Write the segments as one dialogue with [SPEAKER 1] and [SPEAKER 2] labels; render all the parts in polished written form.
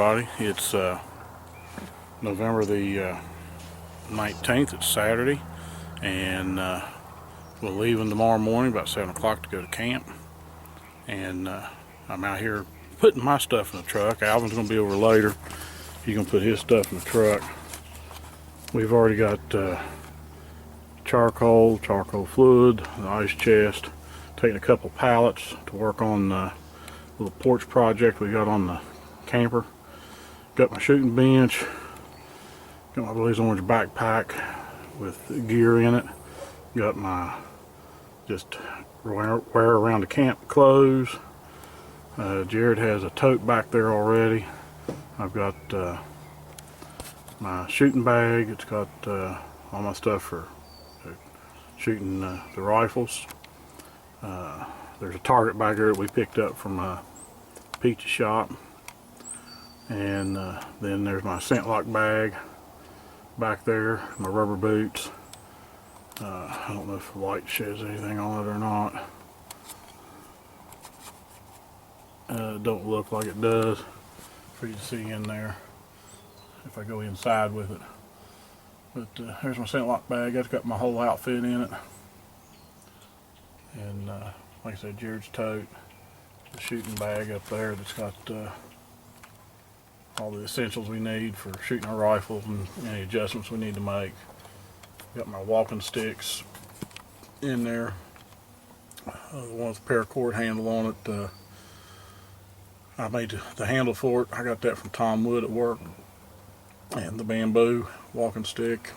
[SPEAKER 1] everybody. It's November the 19th. It's Saturday, and we're leaving tomorrow morning about 7 o'clock to go to camp. And I'm out here putting my stuff in the truck. Alvin's going to be over later. He's going to put his stuff in the truck. We've already got charcoal fluid, the ice chest, taking a couple pallets to work on the little porch project we got on the camper. Got my shooting bench, got my blaze orange backpack with gear in it, got my just wear around the camp clothes. Jerod has a tote back there already. I've got my shooting bag. It's got all my stuff for shooting the rifles. There's a target back there that we picked up from a pizza shop. And then there's my scent lock bag back there, my rubber boots. I don't know if the light sheds anything on it or not. Don't look like it does for you to see in there if I go inside with it. But here's my scent lock bag. That's got my whole outfit in it. And like I said, Jerod's tote, the shooting bag up there that's got all the essentials we need for shooting our rifles and any adjustments we need to make. Got my walking sticks in there. The one with the paracord handle on it. I made the handle for it. I got that from Tom Wood at work. And the bamboo walking stick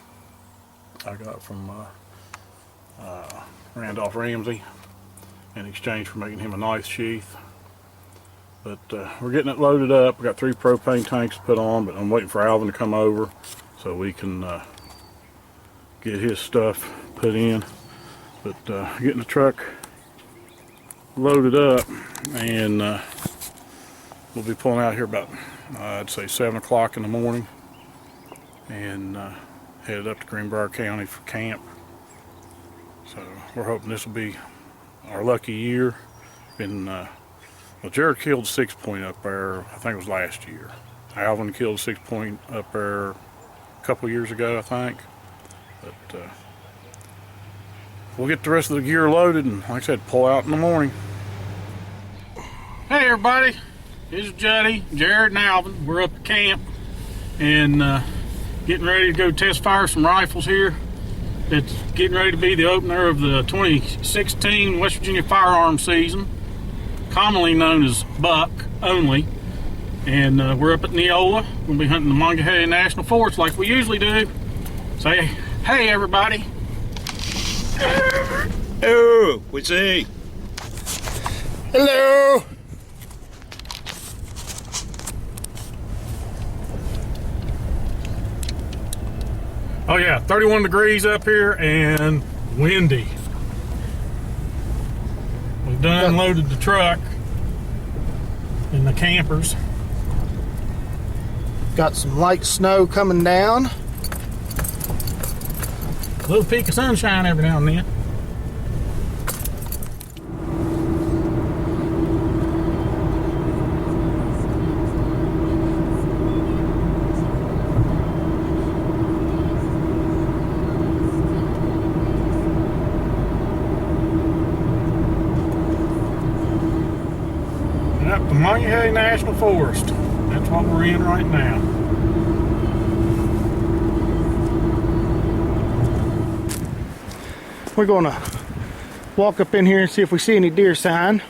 [SPEAKER 1] I got from Randolph Ramsey in exchange for making him a knife sheath. But we're getting it loaded up. We got 3 propane tanks to put on, but I'm waiting for Alvin to come over so we can get his stuff put in. But getting the truck loaded up, and we'll be pulling out here about I'd say 7 o'clock in the morning, and headed up to Greenbrier County for camp. So we're hoping this will be our lucky year. Well, Jerod killed 6-point up there, I think it was last year. Alvin killed 6-point up there a couple years ago, I think. But we'll get the rest of the gear loaded and, like I said, pull out in the morning. Hey everybody, this is Juddy, Jerod, and Alvin. We're up at camp and getting ready to go test fire some rifles here. It's getting ready to be the opener of the 2016 West Virginia Firearm season, commonly known as buck only. And we're up at Neola. We'll be hunting the Monongahela National Forest like we usually do. Say hey everybody.
[SPEAKER 2] Oh, what's he?
[SPEAKER 1] Hello. Oh yeah, 31 degrees up here and windy. We've done unloaded the truck and the campers.
[SPEAKER 3] Got some light snow coming down.
[SPEAKER 1] A little peak of sunshine every now and then. Up the Monongahela National Forest. That's what we're in right now.
[SPEAKER 3] We're gonna walk up in here and see if we see any deer sign.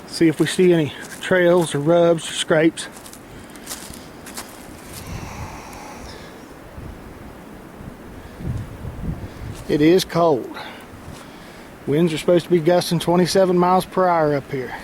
[SPEAKER 3] See if we see any trails or rubs or scrapes. It is cold. Winds are supposed to be gusting 27 miles per hour up here.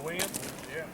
[SPEAKER 1] the wind? Yeah.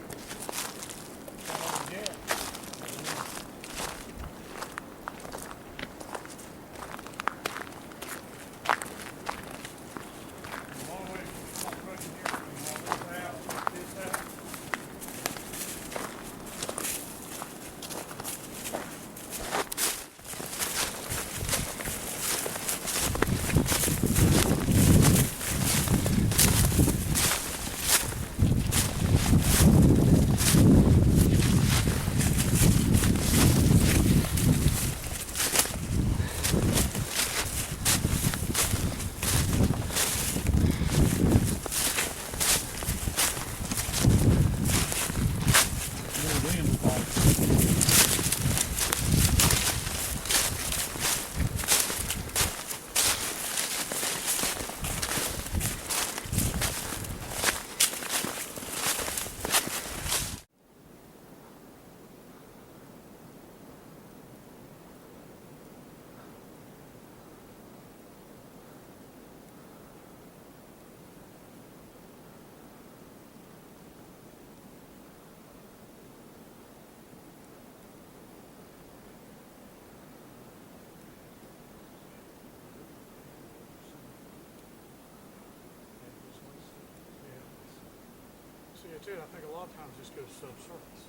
[SPEAKER 1] See, I think a lot of times this goes subsurface.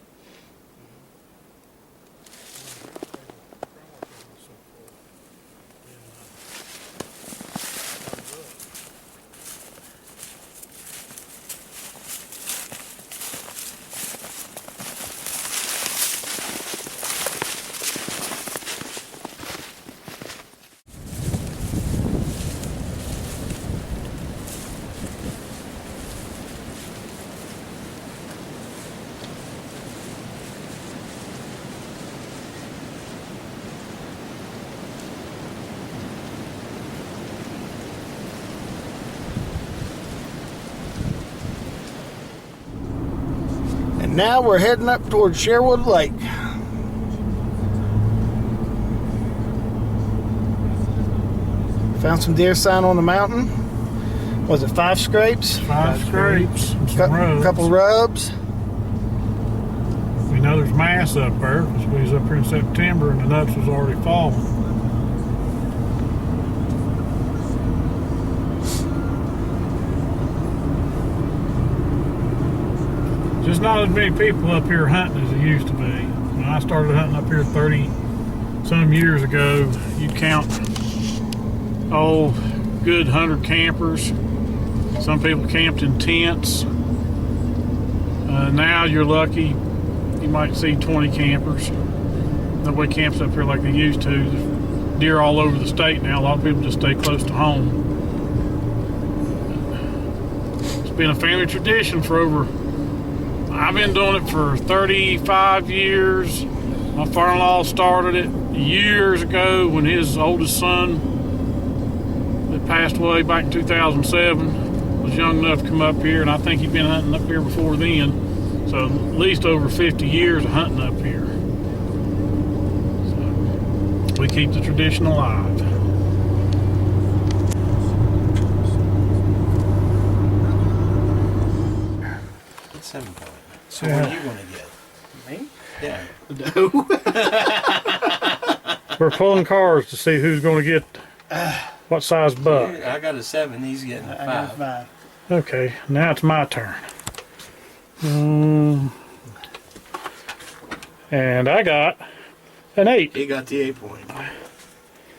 [SPEAKER 3] And now we're heading up towards Sherwood Lake. Found some deer sign on the mountain. Was it 5 scrapes?
[SPEAKER 1] 5 scrapes and some rubs.
[SPEAKER 3] Couple rubs.
[SPEAKER 1] We know there's mass up there because we was up here in September and the nuts was already falling. Just not as many people up here hunting as it used to be. When I started hunting up here 30 some years ago, you count, good 100 campers. Some people camped in tents. Now you're lucky, you might see 20 campers. Nobody camps up here like they used to. There's deer all over the state now. A lot of people just stay close to home. It's been a family tradition for I've been doing it for 35 years. My father-in-law started it years ago when his oldest son that passed away back in 2007 was young enough to come up here, and I think he'd been hunting up here before then. So at least over 50 years of hunting up here. So we keep the tradition alive.
[SPEAKER 2] It's 7 point. So
[SPEAKER 1] Yeah.
[SPEAKER 2] what are you going to get? Me? Yeah.
[SPEAKER 1] We're pulling cards to see who's going to get what size buck.
[SPEAKER 2] I got a 7. He's getting a 5.
[SPEAKER 3] I got 5.
[SPEAKER 1] Okay, now it's my turn. And I got an 8.
[SPEAKER 2] He got the 8 point.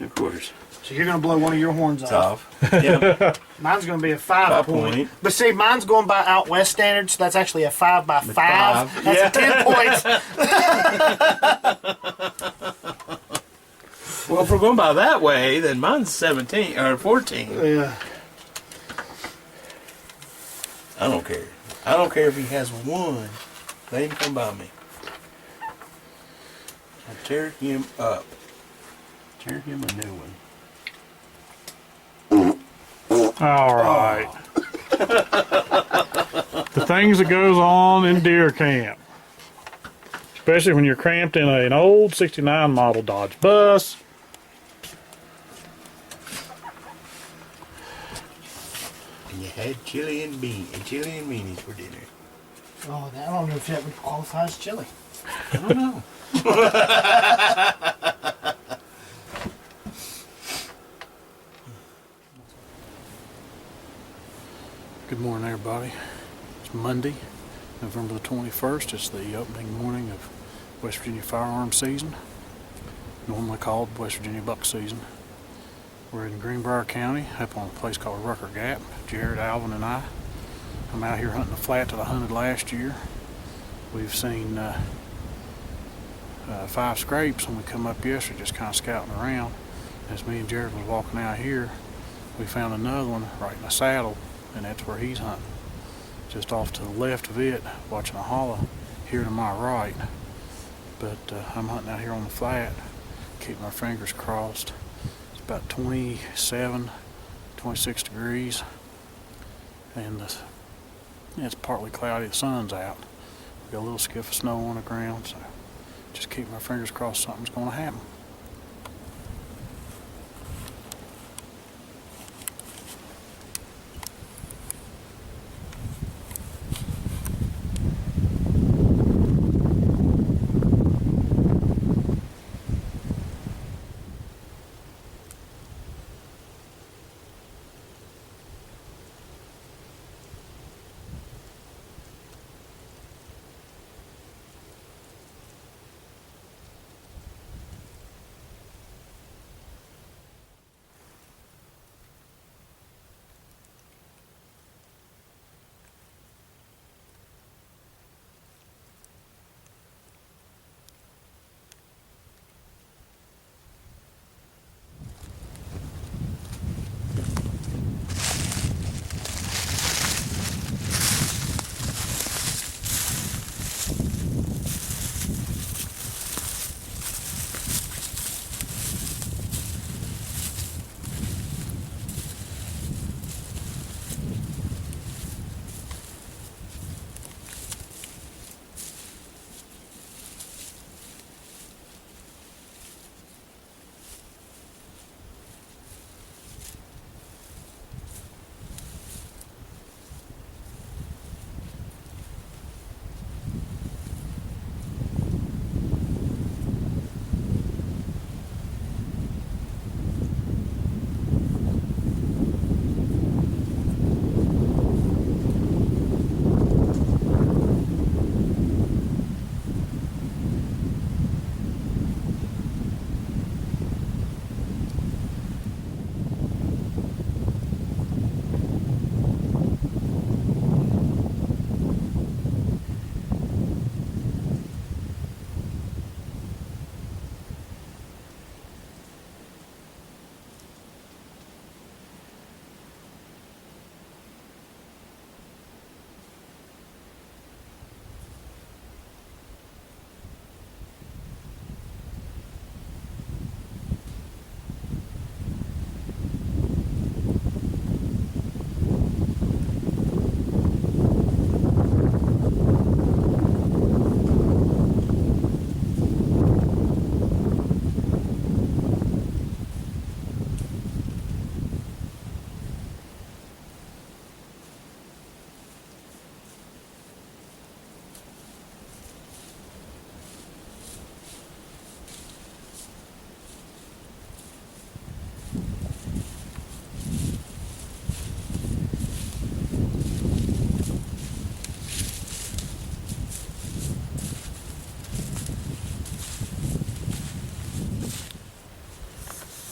[SPEAKER 2] Of course.
[SPEAKER 3] So you're going to blow one of your horns
[SPEAKER 2] It's
[SPEAKER 3] off.
[SPEAKER 2] off. Yeah.
[SPEAKER 3] Mine's going to be a 5 point.
[SPEAKER 2] point.
[SPEAKER 3] But see, mine's going by out west standards, so that's actually a 5 by 5. That's
[SPEAKER 2] Yeah.
[SPEAKER 3] 10 points.
[SPEAKER 2] Well, if we're going by that way, then mine's 17 or 14.
[SPEAKER 3] Yeah.
[SPEAKER 2] I don't care. I don't care if he has 1. Let him come by me. I'll tear him up. Tear him a new one.
[SPEAKER 1] All right. The things that goes on in deer camp. Especially when you're cramped in an old 69 model Dodge bus.
[SPEAKER 2] And you had chili and beanies for dinner.
[SPEAKER 3] Oh, I don't know if that would qualify as chili.
[SPEAKER 2] I don't know.
[SPEAKER 1] Good morning, everybody. It's Monday, November the 21st. It's the opening morning of West Virginia Firearm season, normally called West Virginia Buck season. We're in Greenbrier County, up on a place called Rucker Gap. Jerod, Alvin, and I. I'm out here hunting the flat that I hunted last year. We've seen 5 scrapes when we come up yesterday, just kind of scouting around. As me and Jerod was walking out here, we found another one right in the saddle, and that's where he's hunting. Just off to the left of it, watching a hollow here to my right. But I'm hunting out here on the flat, keeping my fingers crossed. It's about 27, 26 degrees, and it's partly cloudy, the sun's out. We got a little skiff of snow on the ground, so just keep my fingers crossed something's going to happen.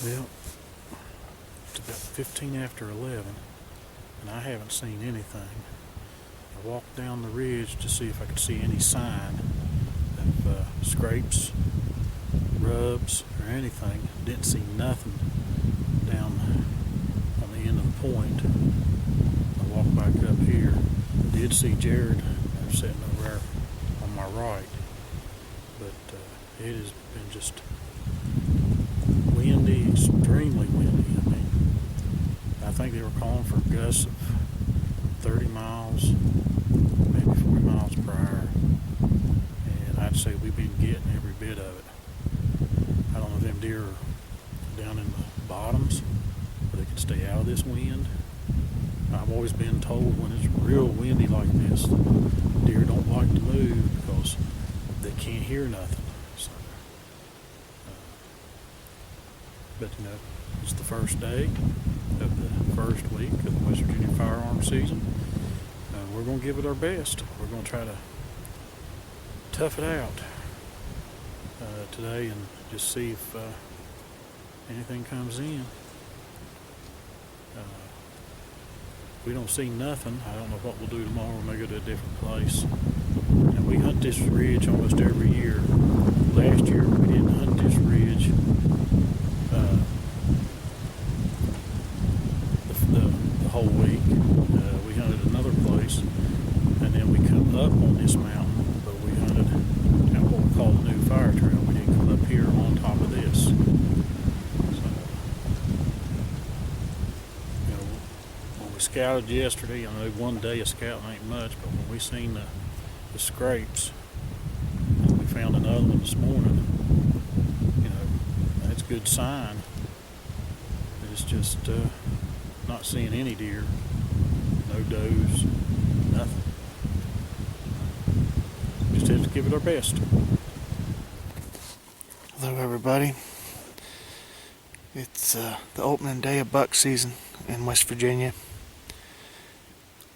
[SPEAKER 1] Well, it's about 15 after 11, and I haven't seen anything. I walked down the ridge to see if I could see any sign of scrapes, rubs, or anything. Didn't see nothing down on the end of the point. I walked back up here. Did see Jerod sitting over there on my right, but it has been just windy, extremely windy. I mean, I think they were calling for gusts of 30 miles, maybe 40 miles per hour. And I'd say we've been getting every bit of it. I don't know if them deer are down in the bottoms where they can stay out of this wind. I've always been told when it's real windy like this, deer don't move because they can't hear nothing. So, but you know, it's the first day of the first week of the West Virginia Firearm season. We're going to give it our best. We're going to try to tough it out today and just see if anything comes in. We don't see nothing. I don't know what we'll do tomorrow. We may go to a different place. And we hunt this ridge almost every year. Last year we didn't hunt this ridge the whole week. We hunted another place, and then we come up on this mountain, but we hunted at what we call the new fire trail. We didn't come up here on top of this. So, you know, when we scouted yesterday, I know one day of scouting ain't much, but when we seen the scrapes, and we found another one this morning, you know, that's a good sign. It's just not seeing any deer, no does, nothing. Just have to give it our best.
[SPEAKER 3] Hello everybody. It's the opening day of buck season in West Virginia.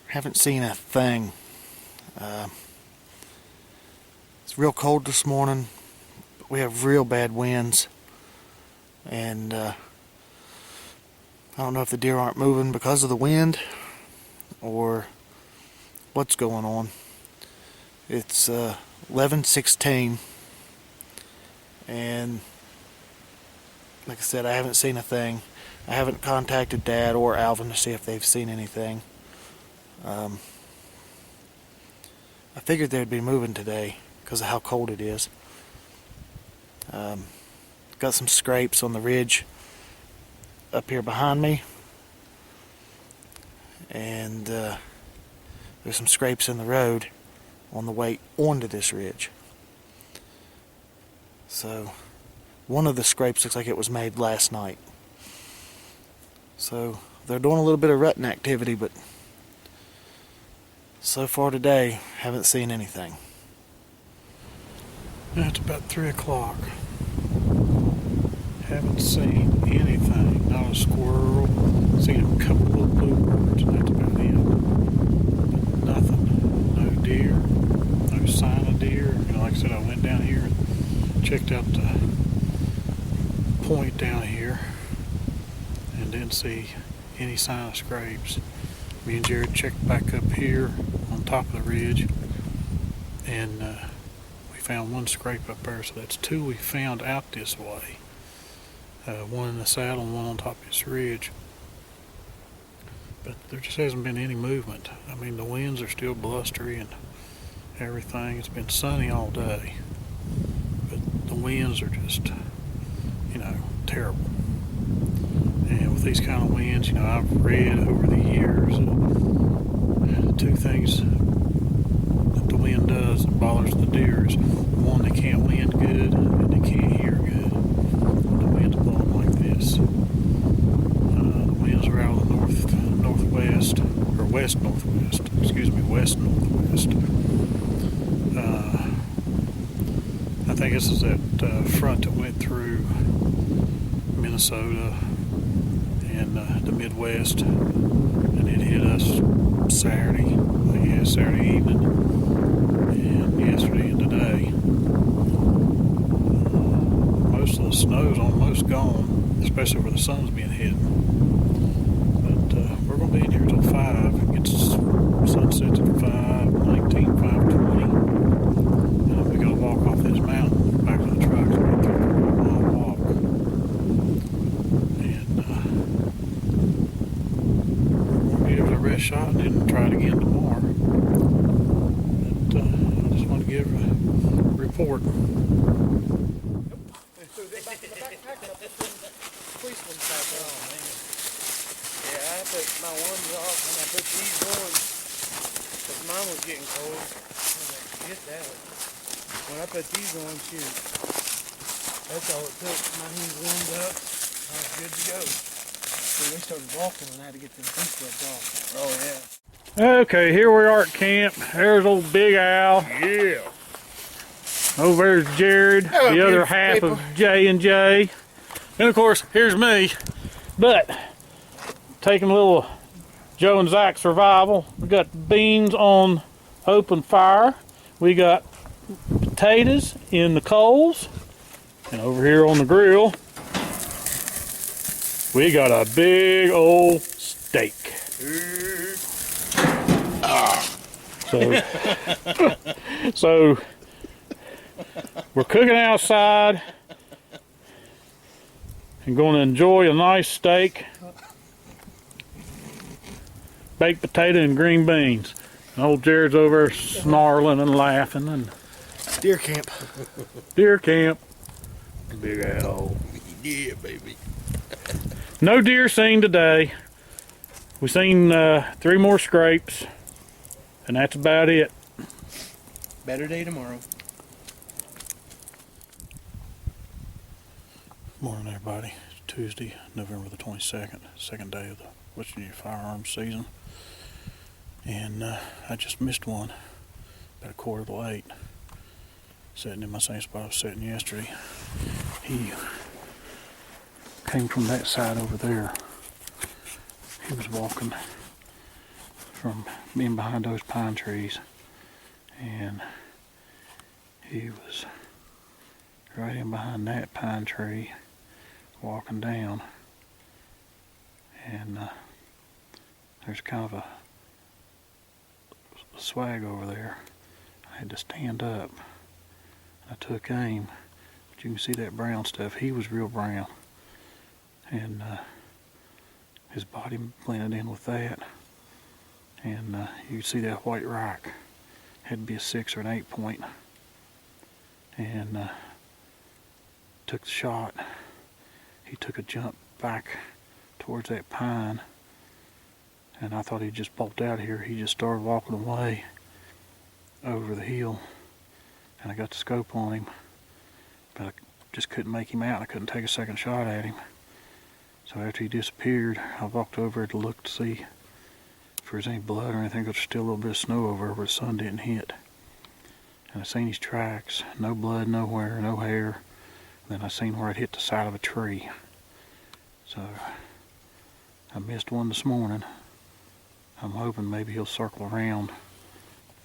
[SPEAKER 3] Haven't seen a thing. It's real cold this morning. We have real bad winds, and I don't know if the deer aren't moving because of the wind or what's going on. It's 11:16, and like I said, I haven't seen a thing. I haven't contacted Dad or Alvin to see if they've seen anything. I figured they'd be moving today because of how cold it is. Got some scrapes on the ridge up here behind me, and there's some scrapes in the road on the way onto this ridge. So one of the scrapes looks like it was made last night. So they're doing a little bit of rutting activity, but so far today haven't seen anything.
[SPEAKER 1] It's about 3 o'clock. Haven't seen anything. Not a squirrel. Seen a couple of bluebirds, and that's about it. But nothing. No deer. No sign of deer. You know, like I said, I went down here and checked out the point down here and didn't see any sign of scrapes. Me and Jerod checked back up here on top of the ridge, and we found one scrape up there, so that's 2 we found out this way. One in the saddle and one on top of this ridge. But there just hasn't been any movement. I mean, the winds are still blustery and everything. It's been sunny all day, but the winds are just, you know, terrible. And with these kind of winds, you know, I've read over the years the 2 things that the wind does that bothers the deer is, one, they can't wind good and they can't hear good. The wind's blowing like this. The winds are out of the northwest, or west-northwest, west-northwest. I think this is that front that went through Minnesota and the Midwest, and it hit us Saturday evening, and yesterday and today. Most of the snow's almost gone, especially where the sun's being hit. But we're going to be in here till 5. It gets sunsets at 5:19, 5:20. And we got to walk off this mountain back to the truck. It's about a 3-4 mile walk. And we're going to give it a rest shot and then try it again tomorrow. But I just want to give a report.
[SPEAKER 4] Yeah, I put my ones off and I put these on because mine was getting cold. I was like, get that. When I put these on, shoot, that's all it took. My hands warmed up. I was good to go. So they started walking and I had to get them feet rubbed off. Oh, yeah.
[SPEAKER 1] Okay, here we are at camp. There's old Big Al.
[SPEAKER 4] Yeah.
[SPEAKER 1] Over there's Jerod,
[SPEAKER 4] Hello,
[SPEAKER 1] the other
[SPEAKER 4] beautiful
[SPEAKER 1] half
[SPEAKER 4] people.
[SPEAKER 1] of J&J. And of course, here's me. But, taking a little Joe and Zach survival. We got beans on open fire. We got potatoes in the coals. And over here on the grill, we got a big old steak. So, so we're cooking outside and going to enjoy a nice steak, baked potato and green beans. And old Jared's over there snarling and laughing and
[SPEAKER 3] Deer camp.
[SPEAKER 1] deer camp. Big Al.
[SPEAKER 2] Yeah, baby.
[SPEAKER 1] No deer seen today. We seen 3 more scrapes, and that's about it.
[SPEAKER 2] Better day tomorrow.
[SPEAKER 1] Morning, everybody. It's Tuesday, November the 22nd, second day of the West Virginia Firearm season. And I just missed one, about 7:45. Sitting in my same spot I was sitting yesterday. He came from that side over there. He was walking from being behind those pine trees, and he was right in behind that pine tree walking down, and there's kind of a swag over there. I had to stand up. I took aim, but you can see that brown stuff. He was real brown, and his body blended in with that, and you can see that white rock. Had to be a 6 or an 8 point, and took the shot. He took a jump back towards that pine, and I thought he'd just bolt out here. He just started walking away over the hill, and I got the scope on him, but I just couldn't make him out. I couldn't take a second shot at him. So after he disappeared, I walked over to look to see if there was any blood or anything. There's still a little bit of snow over where the sun didn't hit. And I seen his tracks. No blood nowhere, no hair. Then I seen where it hit the side of a tree. So I missed one this morning. I'm hoping maybe he'll circle around,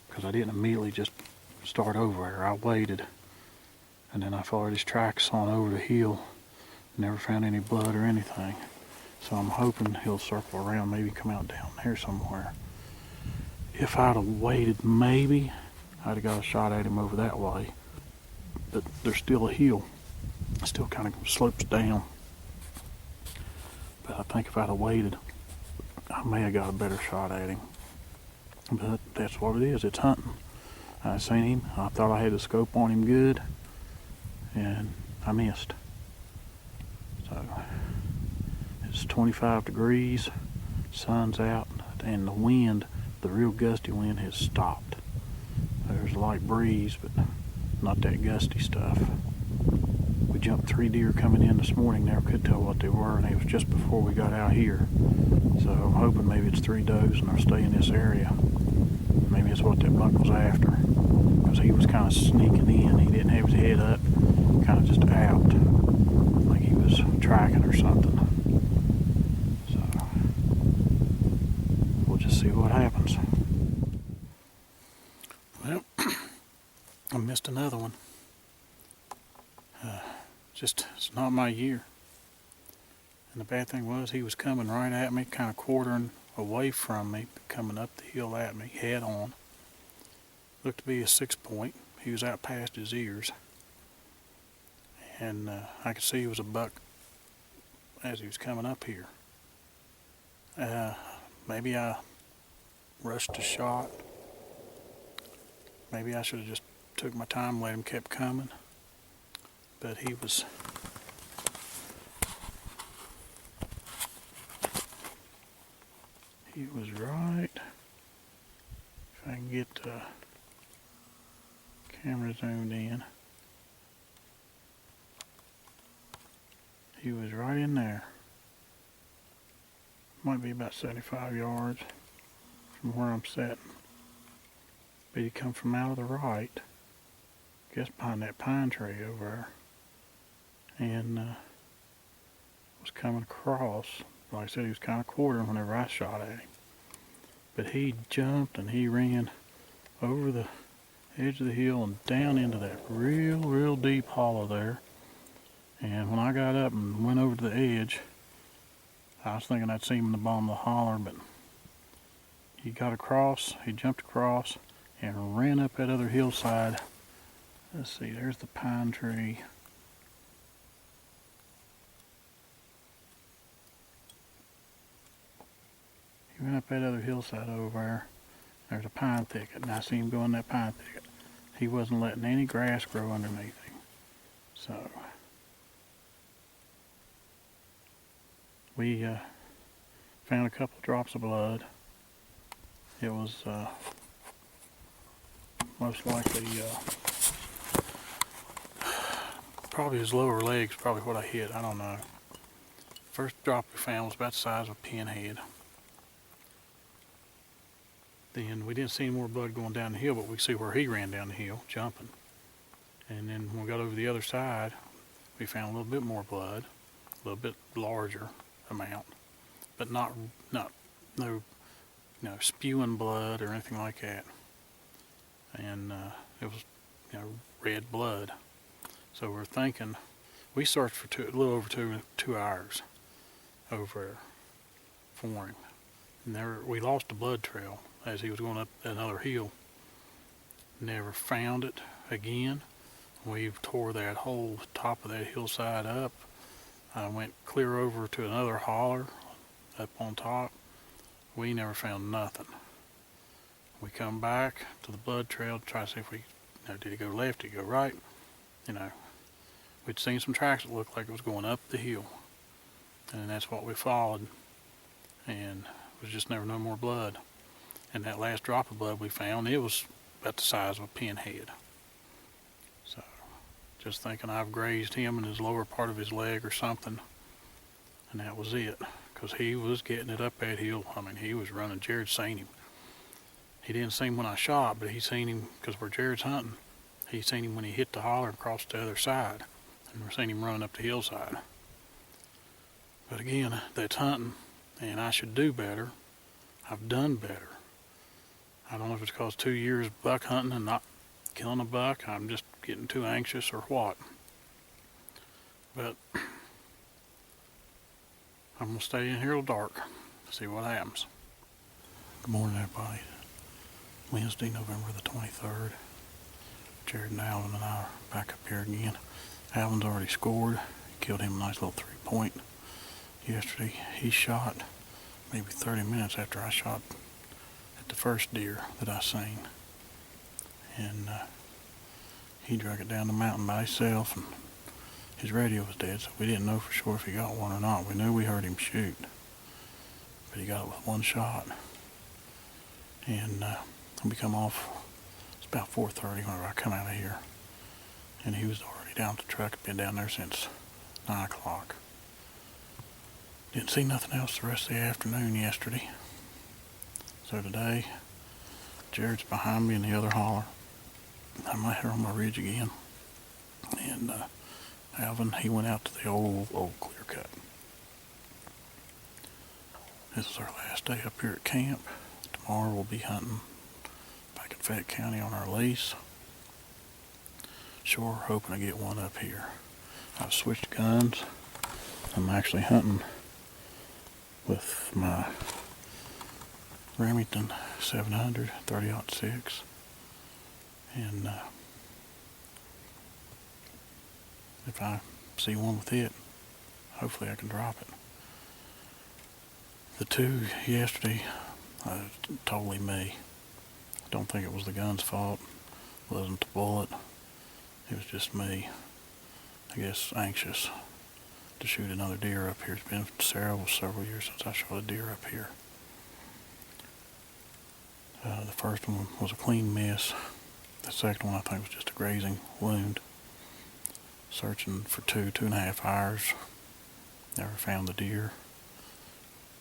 [SPEAKER 1] because I didn't immediately just start over there. I waited, and then I followed his tracks on over the hill. Never found any blood or anything. So I'm hoping he'll circle around, maybe come out down here somewhere. If I'd have waited, maybe I'd have got a shot at him over that way. But there's still a hill. It still kind of slopes down. But I think if I'd have waited, I may have got a better shot at him. But that's what it is. It's hunting. I seen him. I thought I had the scope on him good, and I missed. So it's 25 degrees, sun's out, and the wind, the real gusty wind, has stopped. There's a light breeze, but not that gusty stuff. We jumped 3 deer coming in this morning. Never could tell what they were, and it was just before we got out here. So I'm hoping maybe it's 3 does and they'll stay in this area. Maybe that's what that buck was after, because he was kind of sneaking in. He didn't have his head up, kind of just out, like he was tracking or something. So we'll just see what happens. Well, I missed another one. It's not my year. And the bad thing was, he was coming right at me, kind of quartering away from me, coming up the hill at me, head on. Looked to be a 6 point. He was out past his ears. And I could see he was a buck as he was coming up here. Maybe I rushed the shot. Maybe I should have just took my time, let him keep coming. But he was right. If I can get the camera zoomed in. He was right in there. Might be about 75 yards from where I'm sitting. But he come from out of the right, just behind that pine tree over there, and was coming across. Like I said, he was kind of quartering whenever I shot at him. But he jumped and he ran over the edge of the hill and down into that real deep hollow there. And when I got up and went over to the edge, I was thinking I'd see him in the bottom of the holler, but he got across, he jumped across and ran up that other hillside. Let's see, there's the pine tree. He ran up that other hillside over there. There's a pine thicket, and I see him go in that pine thicket. He wasn't letting any grass grow underneath him. So we found a couple of drops of blood. It was most likely probably his lower legs, probably what I hit. I don't know. First drop we found was about the size of a pinhead. Then we didn't see any more blood going down the hill, but we see where he ran down the hill, jumping. And then when we got over the other side, we found a little bit more blood, a little bit larger amount, but no spewing blood or anything like that. And it was red blood. So we're thinking, we searched for a little over 2 hours over for him. And there we lost the blood trail as he was going up another hill. Never found it again. We tore that whole top of that hillside up. I went clear over to another holler up on top. We never found nothing. We come back to the blood trail to try to see if we, did it go left, did it go right? We'd seen some tracks that looked like it was going up the hill. And that's what we followed. And it was just never no more blood. And that last drop of blood we found, it was about the size of a pinhead. So, just thinking I've grazed him in his lower part of his leg or something. And that was it. Because he was getting it up that hill. I mean, he was running. Jerod seen him. He didn't see him when I shot, but he seen him because where Jerod's hunting. He seen him when he hit the holler and crossed the other side. And we're seeing him running up the hillside. But again, that's hunting. And I should do better. I've done better. I don't know if it's because 2 years buck hunting and not killing a buck. I'm just getting too anxious or what. But I'm going to stay in here till dark. See what happens. Good morning, everybody. Wednesday, November the 23rd. Jerod and Alvin and I are back up here again. Alvin's already scored. He killed him a nice little 3-point yesterday. He shot maybe 30 minutes after I shot at the first deer that I seen. And he dragged it down the mountain by himself, and his radio was dead, so we didn't know for sure if he got one or not. We knew we heard him shoot, but he got it with one shot. And we come off, it's about 4:30 whenever I come out of here, and he was already down at the truck, been down there since 9 o'clock. Didn't see nothing else the rest of the afternoon yesterday. So today, Jerod's behind me in the other holler. I'm out here on my ridge again. And Alvin, he went out to the old clear cut. This is our last day up here at camp. Tomorrow we'll be hunting back in Fayette County on our lease. Sure hoping to get one up here. I've switched guns. I'm actually hunting with my Remington 700 30-06, and if I see one with it, hopefully I can drop it. The two yesterday, totally me. I don't think it was the gun's fault. It wasn't the bullet. It was just me, I guess, anxious to shoot another deer up here. It's been several years since I shot a deer up here. The first one was a clean miss. The second one I think was just a grazing wound. Searching for 2.5 hours. Never found the deer.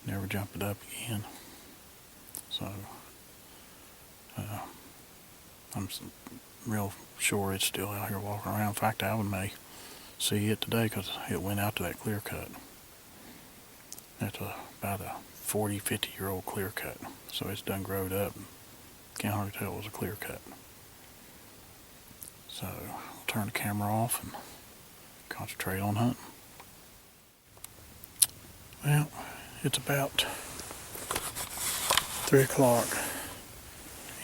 [SPEAKER 1] Never jumped it up again. So Real sure it's still out here walking around. In fact, Alvin may see it today because it went out to that clear cut. That's about a 40, 50-year-old clear cut. So it's done growed up. Can't hardly tell it was a clear cut. So I'll turn the camera off and concentrate on hunting. Well, it's about 3 o'clock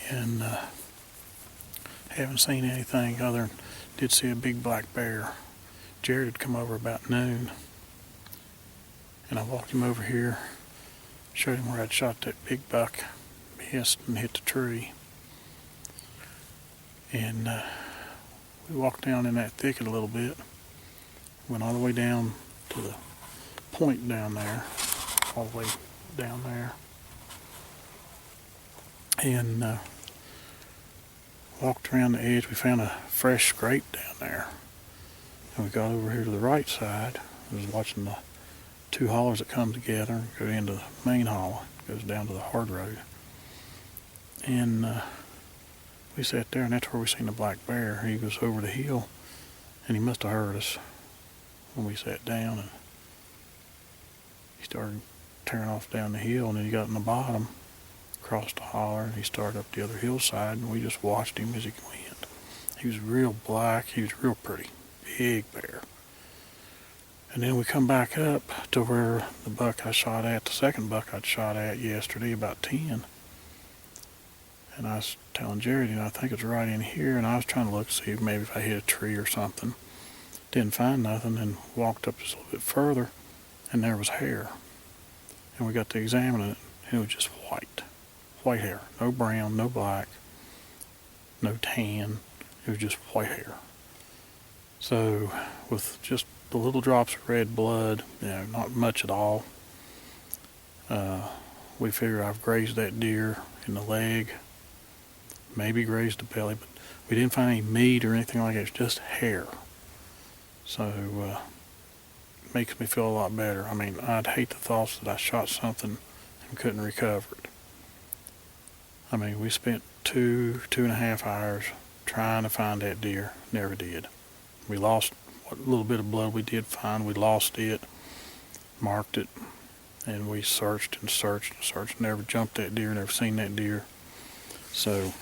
[SPEAKER 1] and haven't seen anything other than did see a big black bear. Jerod had come over about noon and I walked him over here, showed him where I'd shot that big buck, missed and hit the tree. And we walked down in that thicket a little bit, went all the way down to the point down there, all the way down there, and walked around the edge. We found a fresh scrape down there, and we got over here to the right side. I was watching the 2 hollers that come together and go into the main hollow, goes down to the hard road, and we sat there, and that's where we seen the black bear. He was over the hill, and he must have heard us when we sat down, and he started tearing off down the hill, and then he got in the bottom, crossed the holler, and he started up the other hillside, and we just watched him as he went. He was real black. He was real pretty. Big bear. And then we come back up to where the buck I shot at, the second buck I'd shot at yesterday, about 10. And I was telling Jerod, I think it's right in here, and I was trying to look to see if maybe if I hit a tree or something. Didn't find nothing, and walked up just a little bit further, and there was hair. And we got to examine it, and it was just white. White hair. No brown, no black, no tan. It was just white hair. So, with just the little drops of red blood, not much at all, we figure I've grazed that deer in the leg, maybe grazed the belly, but we didn't find any meat or anything like that. It's just hair. So, it makes me feel a lot better. I mean, I'd hate the thoughts that I shot something and couldn't recover it. I mean, we spent 2.5 hours trying to find that deer. Never did. We lost what little bit of blood we did find. We lost it, marked it, and we searched and searched and searched. Never jumped that deer, never seen that deer. So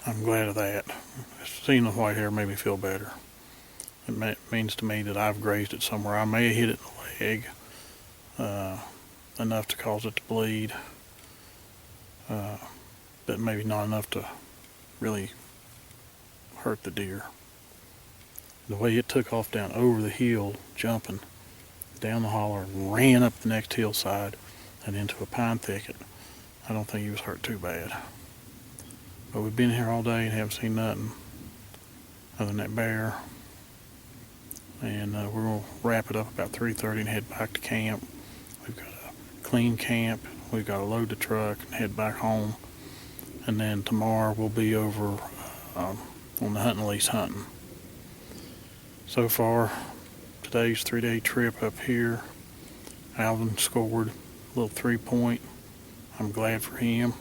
[SPEAKER 1] I'm glad of that. Seeing the white hair made me feel better. It means to me that I've grazed it somewhere. I may have hit it in the leg, enough to cause it to bleed, but maybe not enough to really hurt the deer. The way it took off down over the hill, jumping down the holler, and ran up the next hillside and into a pine thicket, I don't think he was hurt too bad. But we've been here all day and haven't seen nothing other than that bear. And we're going to wrap it up about 3:30 and head back to camp. We've got a clean camp. We've got to load the truck and head back home. And then tomorrow we'll be over on the hunting lease hunting. So far, today's 3-day trip up here. Alvin scored a little 3-point. I'm glad for him.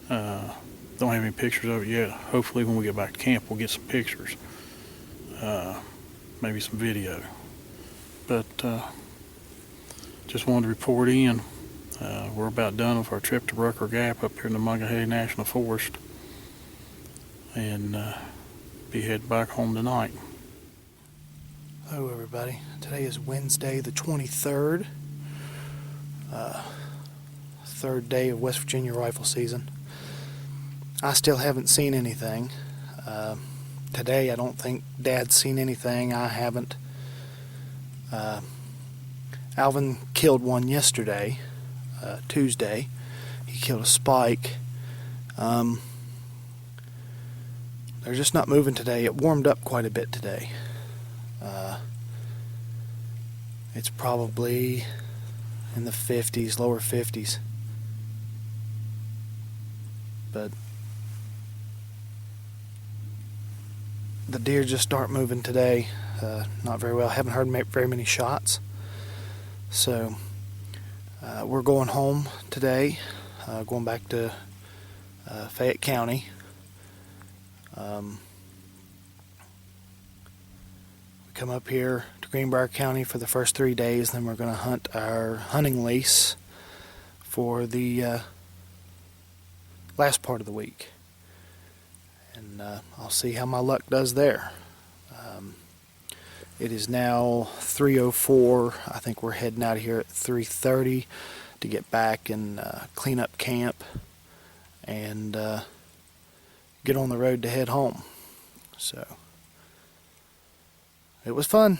[SPEAKER 1] Don't have any pictures of it yet. Hopefully when we get back to camp we'll get some pictures. Maybe some video. But just wanted to report in. We're about done with our trip to Rucker Gap up here in the Mungahay National Forest. And be headed back home tonight.
[SPEAKER 3] Hello everybody. Today is Wednesday the 23rd. Third day of West Virginia rifle season. I still haven't seen anything. Today I don't think Dad's seen anything. I haven't. Alvin killed one yesterday, Tuesday. He killed a spike. They're just not moving today. It warmed up quite a bit today. It's probably in the 50s, lower 50s. But the deer just start moving today. Not very well. Haven't heard very many shots. So we're going home today. going back to Fayette County. We come up here to Greenbrier County for the first 3 days, then we're going to hunt our hunting lease for the last part of the week. And I'll see how my luck does there. It is now 3:04. I think we're heading out of here at 3:30 to get back and clean up camp and get on the road to head home. So it was fun.